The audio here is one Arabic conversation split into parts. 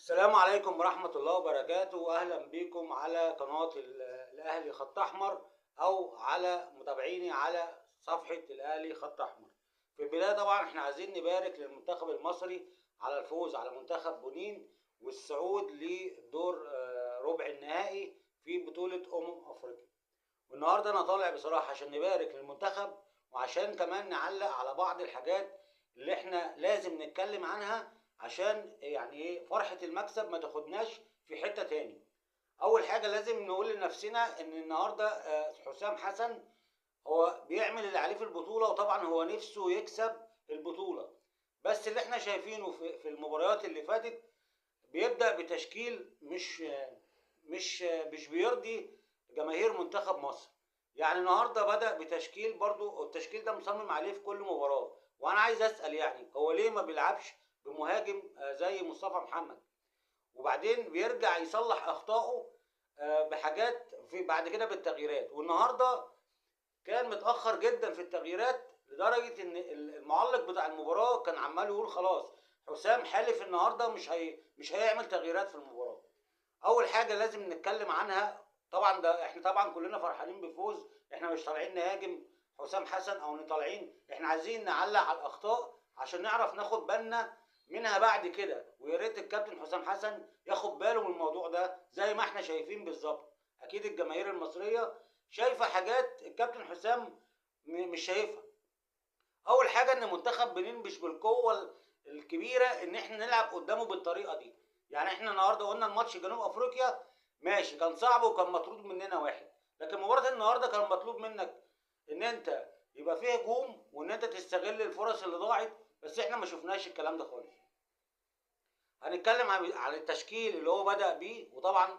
السلام عليكم ورحمة الله وبركاته، وأهلا بكم على قناة الأهلي خط أحمر، أو على متابعيني على صفحة الأهلي خط أحمر. في البداية طبعا احنا عايزين نبارك للمنتخب المصري على الفوز على منتخب بنين والصعود لدور ربع النهائي في بطولة أفريقيا. والنهارده أنا طالع بصراحة عشان نبارك للمنتخب، وعشان كمان نعلق على بعض الحاجات اللي احنا لازم نتكلم عنها، عشان يعني ايه فرحة المكسب ما تاخدناش في حتة تاني. اول حاجة لازم نقول لنفسنا ان النهاردة حسام حسن هو بيعمل اللي عليه في البطولة، وطبعا هو نفسه يكسب البطولة. بس اللي احنا شايفينه في المباريات اللي فاتت بيبدأ بتشكيل مش بيرضي جماهير منتخب مصر. يعني النهارده بدأ بتشكيل، برضو التشكيل ده مصمم عليه في كل مباراة. وانا عايز اسأل يعني هو ليه ما بيلعبش بمهاجم زي مصطفى محمد، وبعدين بيرجع يصلح اخطائه بحاجات في بعد كده بالتغييرات. والنهارده كان متأخر جدا في التغييرات، لدرجة ان المعلق بتاع المباراة كان عمال يقول خلاص حسام حالف النهارده مش هيعمل تغييرات في المباراة. اول حاجه لازم نتكلم عنها، طبعا ده احنا طبعا كلنا فرحانين بالفوز، احنا مش طالعين نهاجم حسام حسن او طالعين، احنا عايزين نعلق على الاخطاء عشان نعرف ناخد بالنا منها بعد كده. ويا ريت الكابتن حسام حسن ياخد باله من الموضوع ده زي ما احنا شايفين بالظبط. اكيد الجماهير المصريه شايفه حاجات الكابتن حسام مش شايفها. اول حاجه ان منتخب بنين مش بالقوه الكبيره ان احنا نلعب قدامه بالطريقه دي. يعني احنا النهارده قلنا الماتش جنوب افريقيا ماشي كان صعب وكان مطرود مننا واحد، لكن مباراه النهارده كان مطلوب منك ان انت يبقى فيه هجوم وان انت تستغل الفرص اللي ضاعت، بس احنا ما شفناش الكلام ده خالص. هنتكلم عن التشكيل اللي هو بدأ بيه. وطبعا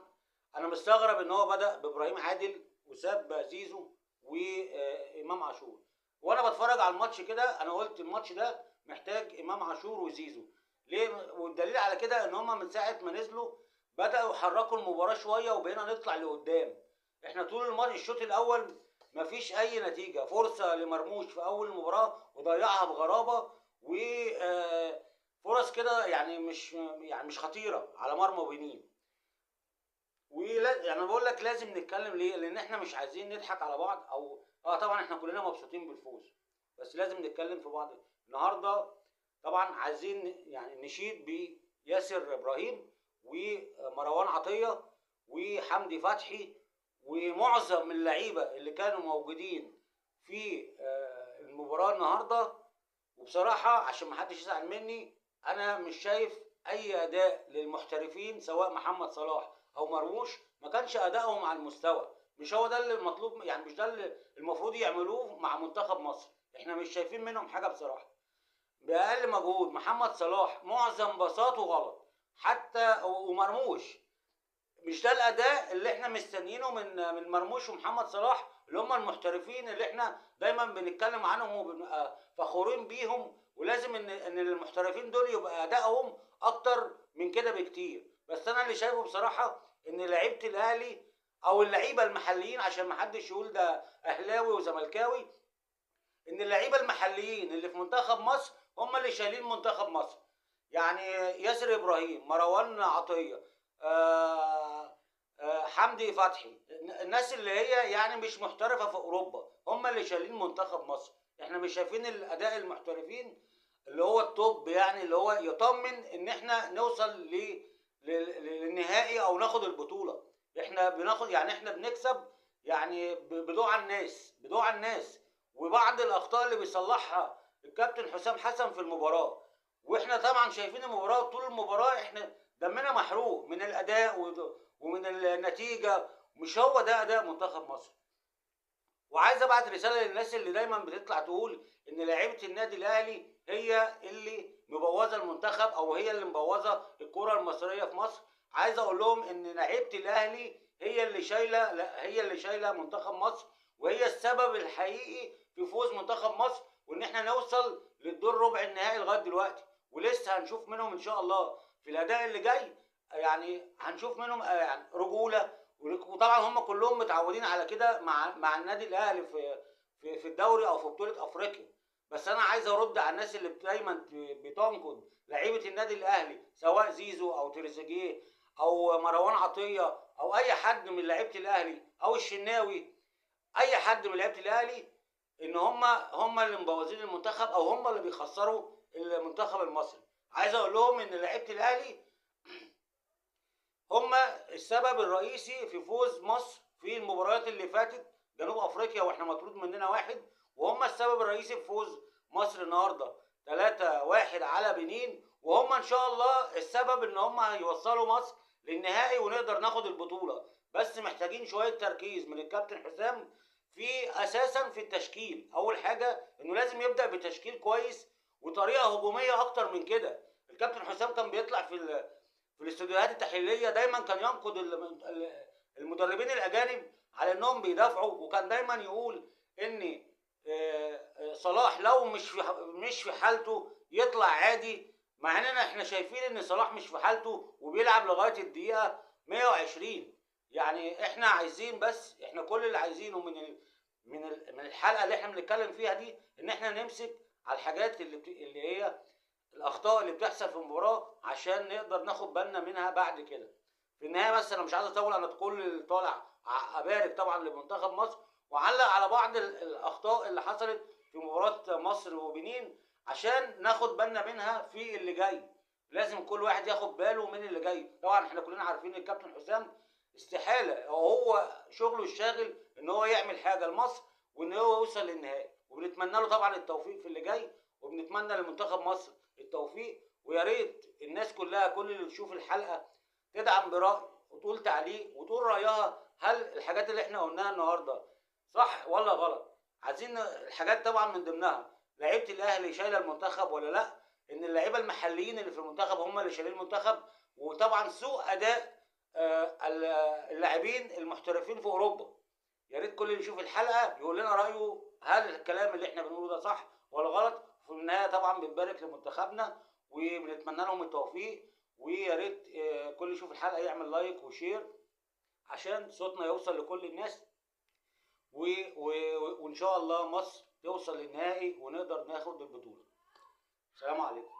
انا مستغرب ان هو بدأ بابراهيم عادل وساب زيزو وامام عاشور. وانا بتفرج على الماتش كده انا قلت الماتش ده محتاج امام عاشور وزيزو. ليه؟ والدليل على كده ان هم من ساعه ما نزلوا بدأوا يحركوا المباراه شويه وبقينا نطلع لقدام. احنا طول الماتش الشوط الاول مفيش اي نتيجه، فرصه لمرموش في اول المباراه وضيعها بغرابه، و فرص كده يعني مش خطيره على مرمى بنين. ولا يعني بقول لك لازم نتكلم ليه؟ لان احنا مش عايزين نضحك على بعض، او طبعا احنا كلنا مبسوطين بالفوز، بس لازم نتكلم في بعض النهارده. طبعا عايزين يعني نشيد بياسر ابراهيم ومروان عطيه وحمدي فتحي ومعظم اللعيبه اللي كانوا موجودين في المباراه النهارده. وبصراحه عشان ما حدش يزعل مني، انا مش شايف اي اداء للمحترفين سواء محمد صلاح او مرموش، ما كانش ادائهم على المستوى. مش هو ده اللي المطلوب، يعني مش ده اللي المفروض يعملوه مع منتخب مصر. احنا مش شايفين منهم حاجه بصراحه. باقل مجهود محمد صلاح معظم باصاته غلط، حتى ومرموش مش ده الاداء اللي احنا مستنيينه من مرموش ومحمد صلاح اللي هم المحترفين اللي احنا دايما بنتكلم عنهم وبنبقى فخورين بيهم. ولازم ان المحترفين دول يبقى ادائهم اكتر من كده بكتير. بس انا اللي شايفه بصراحه ان لعيبه الاهلي او اللعيبه المحليين، عشان ما حدش يقول ده اهلاوي وزملكاوي، ان اللعيبه المحليين اللي في منتخب مصر هم اللي شايلين منتخب مصر. يعني ياسر ابراهيم، مروان عطيه، حمدي فتحي، الناس اللي هي يعني مش محترفه في اوروبا هم اللي شايلين منتخب مصر. احنا مش شايفين الاداء المحترفين اللي هو التوب، يعني اللي هو يطمن ان احنا نوصل للنهائي او ناخد البطوله. احنا بناخد يعني احنا بنكسب يعني بدوع الناس وبعض الاخطاء اللي بيصلحها الكابتن حسام حسن في المباراه. واحنا طبعا شايفين المباراه، طول المباراه احنا دمنا محروق من الاداء ومن النتيجه. مش هو ده اداء منتخب مصر. وعايز ابعت رساله للناس اللي دايما بتطلع تقول ان لعيبه النادي الاهلي هي اللي مبوظه المنتخب او هي اللي مبوظه الكره المصريه في مصر. عايز اقول لهم ان لعيبه الاهلي هي اللي شايله منتخب مصر، وهي السبب الحقيقي في فوز منتخب مصر وان احنا نوصل للدور ربع النهائي لغايه دلوقتي. ولسه هنشوف منهم ان شاء الله في الاداء اللي جاي، يعني هنشوف منهم يعني رجوله. وطبعا هم كلهم متعودين على كده مع النادي الاهلي في الدوري او في بطوله افريقيا. بس انا عايز ارد على الناس اللي دايما بتنقد لعيبه النادي الاهلي، سواء زيزو او تريزيجيه او مروان عطيه او اي حد من لعيبه الاهلي او الشناوي، اي حد من لعيبه الاهلي، ان هم اللي مبوظين المنتخب او هم اللي بيخسروا المنتخب المصري. عايز اقول لهم ان لعيبه الاهلي هم السبب الرئيسي في فوز مصر في المباريات اللي فاتت جنوب افريقيا واحنا مطرود مننا واحد، وهم السبب الرئيسي في فوز مصر النهارده 3-1 على بنين، وهم ان شاء الله السبب ان هم هيوصلوا مصر للنهائي ونقدر ناخد البطوله. بس محتاجين شويه تركيز من الكابتن حسام في اساسا في التشكيل. اول حاجه انه لازم يبدا بتشكيل كويس وطريقه هجوميه اكتر من كده. الكابتن حسام كان بيطلع في الاستوديوهات التحليليه دايما كان ينقد المدربين الاجانب على انهم بيدافعوا، وكان دايما يقول ان صلاح لو مش في حالته يطلع عادي، مع اننا احنا شايفين ان صلاح مش في حالته وبيلعب لغايه الدقيقه 120. يعني احنا عايزين، بس احنا كل اللي عايزينه من الحلقه اللي احنا بنتكلم فيها دي ان احنا نمسك على الحاجات اللي هي الاخطاء اللي بتحصل في المباراه عشان نقدر ناخد بالنا منها بعد كده. في النهايه بس انا مش عايز اطول، انا كل اللي طالع ابارك طبعا لمنتخب مصر واعلق على بعض الاخطاء اللي حصلت في مباراه مصر وبنين عشان ناخد بالنا منها في اللي جاي. لازم كل واحد ياخد باله من اللي جاي. طبعا احنا كلنا عارفين الكابتن حسام استحاله هو شغله الشاغل ان هو يعمل حاجه لمصر وان هو يوصل للنهائي، وبنتمنى له طبعا التوفيق في اللي جاي، وبنتمنى لمنتخب مصر التوفيق. ويا ريت الناس كلها، كل اللي تشوف الحلقه تدعم برأي وتقول تعليق وتقول رأيها، هل الحاجات اللي احنا قلناها النهارده صح ولا غلط. عايزين الحاجات طبعا من ضمنها لعيبه الاهلي شايله المنتخب ولا لا، ان اللعيبه المحليين اللي في المنتخب هم اللي شايلين المنتخب، وطبعا سوء اداء اللاعبين المحترفين في اوروبا. يا ريت كل اللي يشوف الحلقه يقول لنا رايه، هل الكلام اللي احنا بنقوله ده صح ولا غلط. في النهايه طبعا بنبارك لمنتخبنا وبنتمنى لهم التوفيق. ويا ريت كل يشوف الحلقه يعمل لايك وشير عشان صوتنا يوصل لكل الناس، وان شاء الله مصر توصل للنهائي ونقدر ناخد البطوله. السلام عليكم.